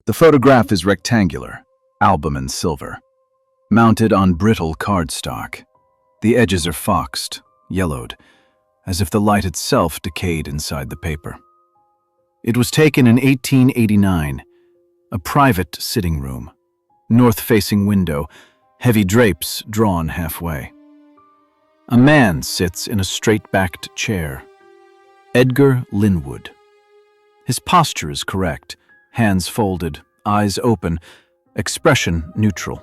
The photograph is rectangular, albumen silver, mounted on brittle cardstock. The edges are foxed, yellowed, as if the light itself decayed inside the paper. It was taken in 1889, a private sitting room, north-facing window, heavy drapes drawn halfway. A man sits in a straight-backed chair. Edgar Linwood. His posture is correct, hands folded, eyes open, expression neutral.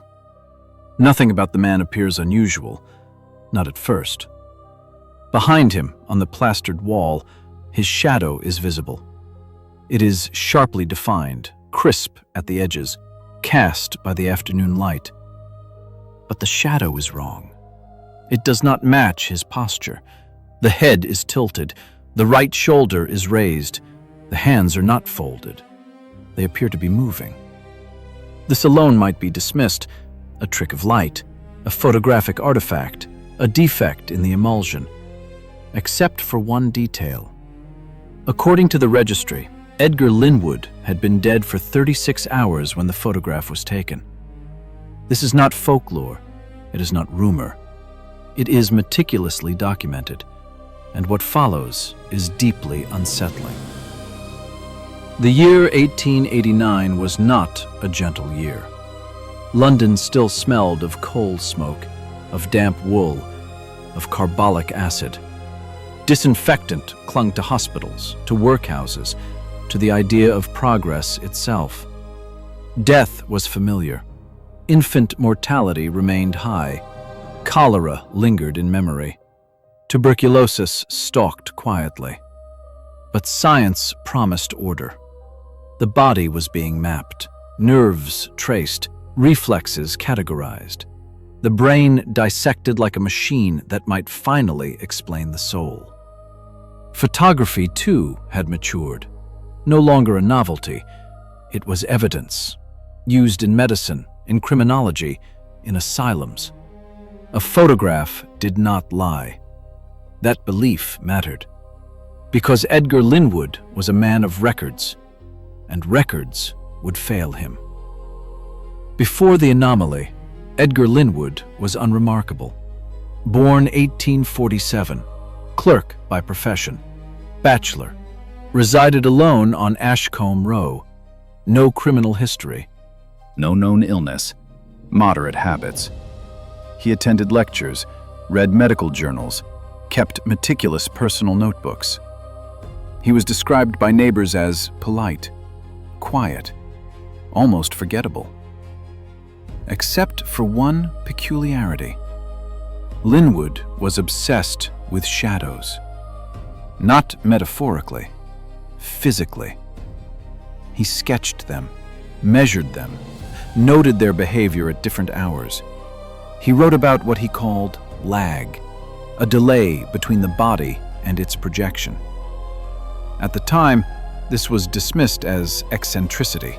Nothing about the man appears unusual, not at first. Behind him, on the plastered wall, his shadow is visible. It is sharply defined, crisp at the edges, cast by the afternoon light. But the shadow is wrong. It does not match his posture. The head is tilted, the right shoulder is raised, the hands are not folded. They appear to be moving. This alone might be dismissed, a trick of light, a photographic artifact, a defect in the emulsion, except for one detail. According to the registry, Edgar Linwood had been dead for 36 hours when the photograph was taken. This is not folklore, it is not rumor. It is meticulously documented, and what follows is deeply unsettling. The year 1889 was not a gentle year. London still smelled of coal smoke, of damp wool, of carbolic acid. Disinfectant clung to hospitals, to workhouses, to the idea of progress itself. Death was familiar. Infant mortality remained high. Cholera lingered in memory. Tuberculosis stalked quietly. But science promised order. The body was being mapped, nerves traced, reflexes categorized. The brain dissected like a machine that might finally explain the soul. Photography, too, had matured. No longer a novelty, it was evidence, used in medicine, in criminology, in asylums. A photograph did not lie. That belief mattered. Because Edgar Linwood was a man of records, and records would fail him. Before the anomaly, Edgar Linwood was unremarkable. Born 1847, clerk by profession, bachelor, resided alone on Ashcombe Row, no criminal history, no known illness, moderate habits. He attended lectures, read medical journals, kept meticulous personal notebooks. He was described by neighbors as polite, quiet, almost forgettable. Except for one peculiarity. Linwood was obsessed with shadows. Not metaphorically, physically. He sketched them, measured them, noted their behavior at different hours. He wrote about what he called lag, a delay between the body and its projection. At the time, this was dismissed as eccentricity.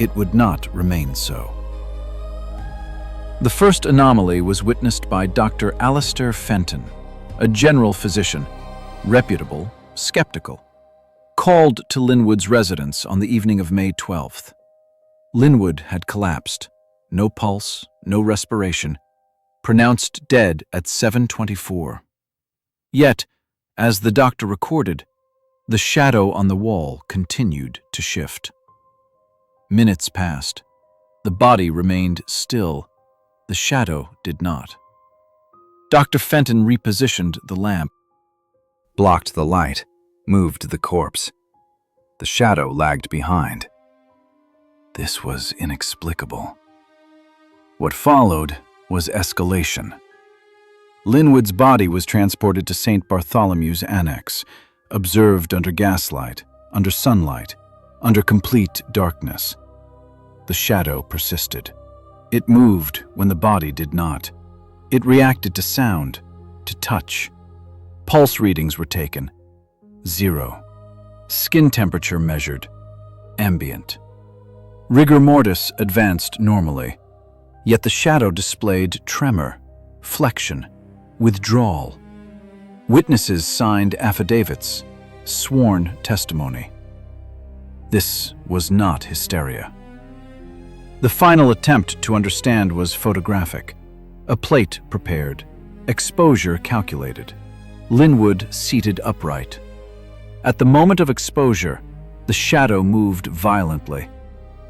It would not remain so. The first anomaly was witnessed by Dr. Alistair Fenton, a general physician, reputable, skeptical, called to Linwood's residence on the evening of May 12th. Linwood had collapsed, no pulse, no respiration, pronounced dead at 7:24. Yet, as the doctor recorded, the shadow on the wall continued to shift. Minutes passed. The body remained still. The shadow did not. Dr. Fenton repositioned the lamp, blocked the light, moved the corpse. The shadow lagged behind. This was inexplicable. What followed was escalation. Linwood's body was transported to St. Bartholomew's Annex, observed under gaslight, under sunlight, under complete darkness. The shadow persisted. It moved when the body did not. It reacted to sound, to touch. Pulse readings were taken. 0. Skin temperature measured. Ambient. Rigor mortis advanced normally, yet the shadow displayed tremor, flexion, withdrawal. Witnesses signed affidavits, sworn testimony. This was not hysteria. The final attempt to understand was photographic. A plate prepared, exposure calculated, Linwood seated upright. At the moment of exposure, the shadow moved violently.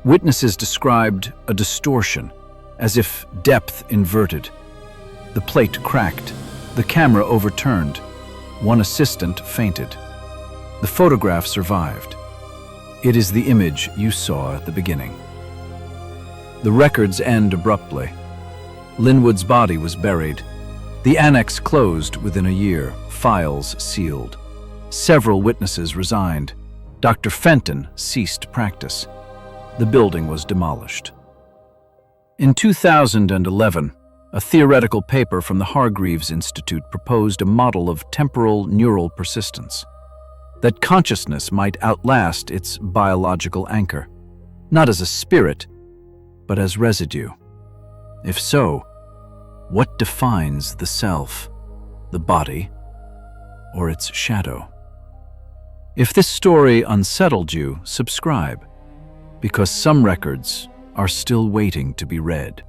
Witnesses described a distortion, as if depth inverted. The plate cracked, the camera overturned. One assistant fainted. The photograph survived. It is the image you saw at the beginning. The records end abruptly. Linwood's body was buried. The annex closed within a year, files sealed. Several witnesses resigned. Dr. Fenton ceased practice. The building was demolished. In 2011, a theoretical paper from the Hargreaves Institute proposed a model of temporal neural persistence, that consciousness might outlast its biological anchor, not as a spirit, but as residue. If so, what defines the self, the body, or its shadow? If this story unsettled you, subscribe, because some records are still waiting to be read.